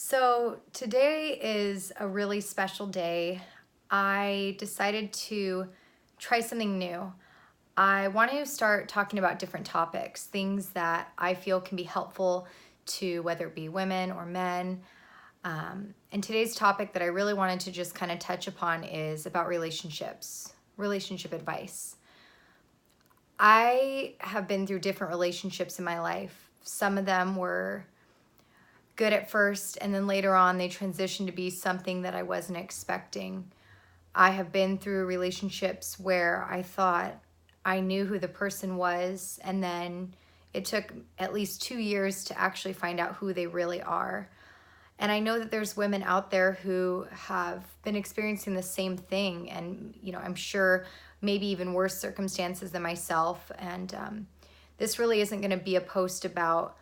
So today is a really special day. I decided to try something new. I want to start talking about different topics, things that I feel can be helpful to whether it be women or men. And today's topic that I really wanted to just kind of touch upon is about relationships, relationship advice. I have been through different relationships in my life. Some of them were good at first, and then later on they transitioned to be something that I wasn't expecting. I have been through relationships where I thought I knew who the person was, and then it took at least 2 years to actually find out who they really are. And I know that there's women out there who have been experiencing the same thing, and I'm sure maybe even worse circumstances than myself. And this really isn't going to be a post about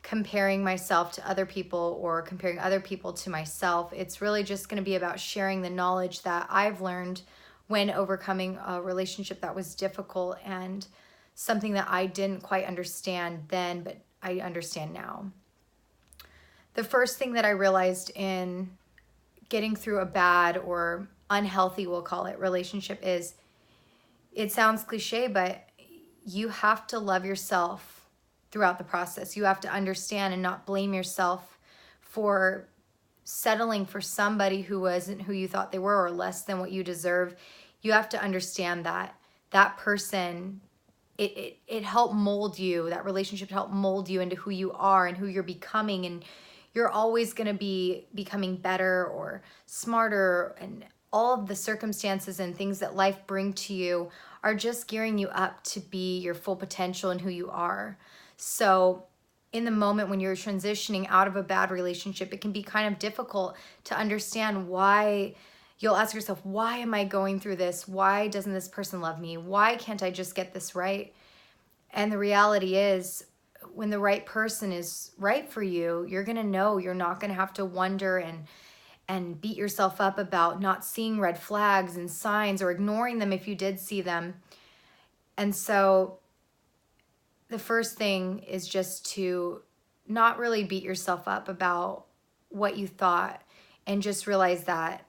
comparing myself to other people or comparing other people to myself. It's really just going to be about sharing the knowledge that I've learned when overcoming a relationship that was difficult and something that I didn't quite understand then, but I understand now. The first thing that I realized in getting through a bad or unhealthy, we'll call it, relationship is, it sounds cliche, but you have to love yourself throughout the process. You have to understand and not blame yourself for settling for somebody who wasn't who you thought they were or less than what you deserve. You have to understand that that person, it helped mold you. That relationship helped mold you into who you are and who you're becoming, and you're always going to be becoming better or smarter, and all of the circumstances and things that life bring to you are just gearing you up to be your full potential and who you are. So in the moment when you're transitioning out of a bad relationship, it can be kind of difficult to understand why. You'll ask yourself, why am I going through this? Why doesn't this person love me? Why can't I just get this right? And the reality is, when the right person is right for you, you're going to know. You're not going to have to wonder and beat yourself up about not seeing red flags and signs or ignoring them if you did see them. And so the first thing is just to not really beat yourself up about what you thought, and just realize that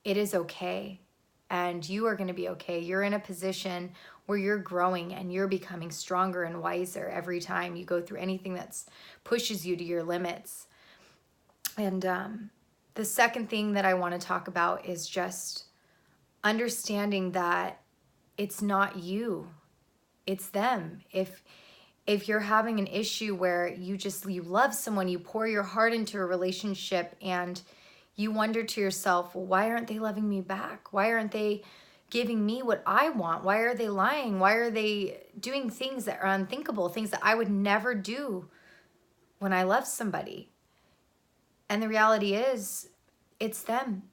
it is okay and you are going to be okay. You're in a position where you're growing and you're becoming stronger and wiser every time you go through anything that pushes you to your limits. And the second thing that I want to talk about is just understanding that it's not you, it's them. If you're having an issue where you love someone, you pour your heart into a relationship, and you wonder to yourself, well, why aren't they loving me back? Why aren't they giving me what I want? Why are they lying? Why are they doing things that are unthinkable, things that I would never do when I love somebody? And the reality is, it's them.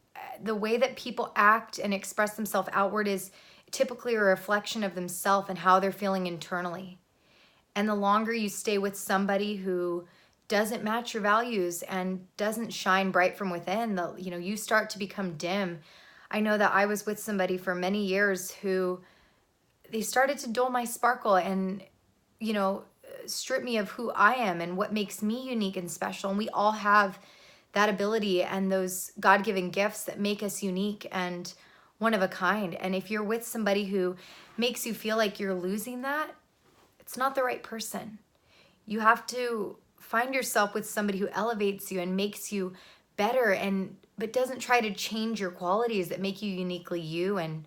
The way that people act and express themselves outward is typically a reflection of themselves and how they're feeling internally. And the longer you stay with somebody who doesn't match your values and doesn't shine bright from within, you start to become dim. I know that I was with somebody for many years who they started to dull my sparkle and, strip me of who I am and what makes me unique and special. And we all have that ability and those God-given gifts that make us unique and one of a kind. And if you're with somebody who makes you feel like you're losing that, it's not the right person. You have to find yourself with somebody who elevates you and makes you better, but doesn't try to change your qualities that make you uniquely you. And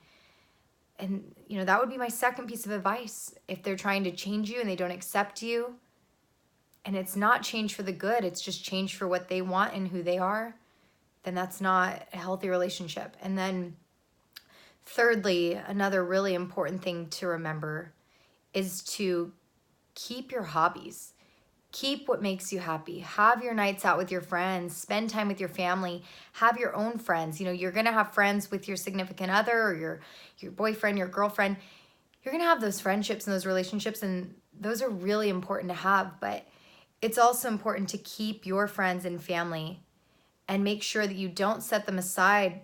that would be my second piece of advice. If they're trying to change you and they don't accept you, and it's not change for the good, it's just change for what they want and who they are, then that's not a healthy relationship. And then thirdly, another really important thing to remember is to keep your hobbies. Keep what makes you happy. Have your nights out with your friends. Spend time with your family. Have your own friends. You're going to have friends with your significant other or your boyfriend, your girlfriend. You're going to have those friendships and those relationships, and those are really important to have. But it's also important to keep your friends and family and make sure that you don't set them aside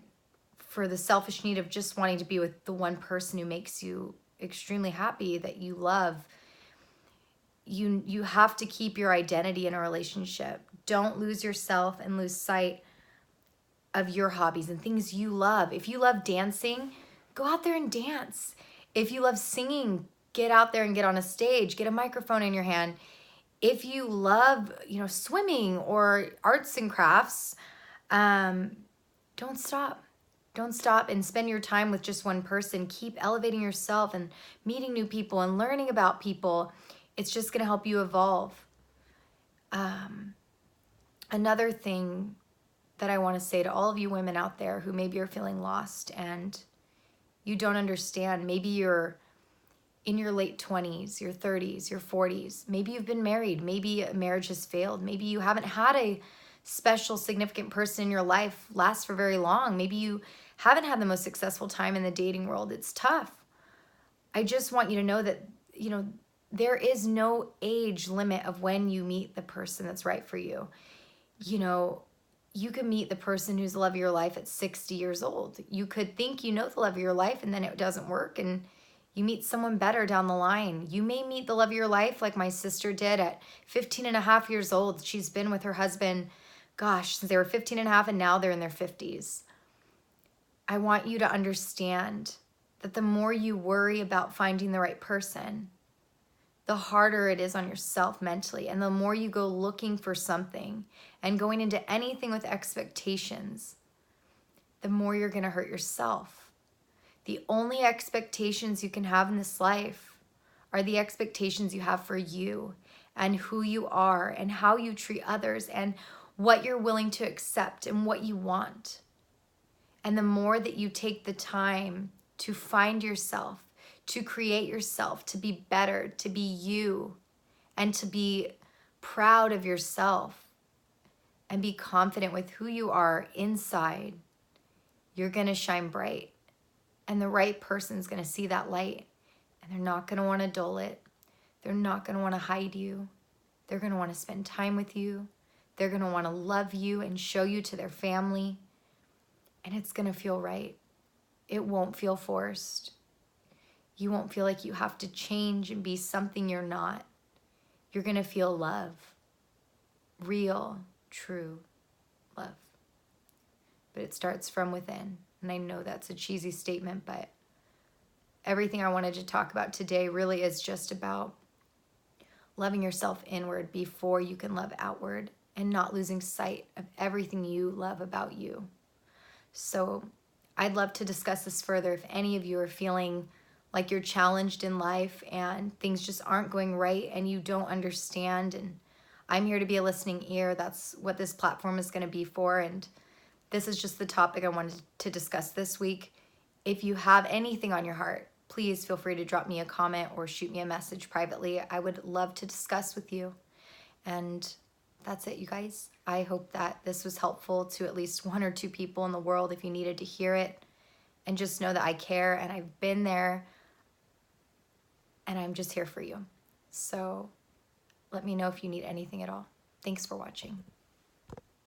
for the selfish need of just wanting to be with the one person who makes you extremely happy, that you love. You have to keep your identity in a relationship. don't lose yourself and lose sight of your hobbies and things you love. If you love dancing, go out there and dance. If you love singing, get out there and get on a stage, get a microphone in your hand. If you love, swimming or arts and crafts, don't stop. Don't stop and spend your time with just one person. Keep elevating yourself and meeting new people and learning about people. It's just going to help you evolve. Another thing that I want to say to all of you women out there who maybe are feeling lost and you don't understand. Maybe you're in your late 20s, your 30s, your 40s. Maybe you've been married. Maybe a marriage has failed. Maybe you haven't had a special, significant person in your life last for very long. Maybe you haven't had the most successful time in the dating world. It's tough. I just want you to know that, there is no age limit of when you meet the person that's right for you. You can meet the person who's the love of your life at 60 years old. You could think you know the love of your life and then it doesn't work and you meet someone better down the line. You may meet the love of your life like my sister did at 15 and a half years old. She's been with her husband, since they were 15 and a half and now they're in their 50s. I want you to understand that the more you worry about finding the right person, the harder it is on yourself mentally. And the more you go looking for something and going into anything with expectations, the more you're going to hurt yourself. The only expectations you can have in this life are the expectations you have for you and who you are and how you treat others and what you're willing to accept and what you want. And the more that you take the time to find yourself, to create yourself, to be better, to be you, and to be proud of yourself and be confident with who you are inside, you're going to shine bright. And the right person's going to see that light and they're not going to want to dull it. They're not going to want to hide you. They're going to want to spend time with you. They're going to want to love you and show you to their family. And it's going to feel right. It won't feel forced. You won't feel like you have to change and be something you're not. You're going to feel love. Real, true love. But it starts from within. And I know that's a cheesy statement, but everything I wanted to talk about today really is just about loving yourself inward before you can love outward and not losing sight of everything you love about you. So I'd love to discuss this further if any of you are feeling like you're challenged in life and things just aren't going right and you don't understand. And I'm here to be a listening ear. That's what this platform is going to be for. And this is just the topic I wanted to discuss this week. If you have anything on your heart, please feel free to drop me a comment or shoot me a message privately. I would love to discuss with you. And that's it, you guys. I hope that this was helpful to at least one or two people in the world if you needed to hear it. And just know that I care and I've been there and I'm just here for you. So let me know if you need anything at all. Thanks for watching.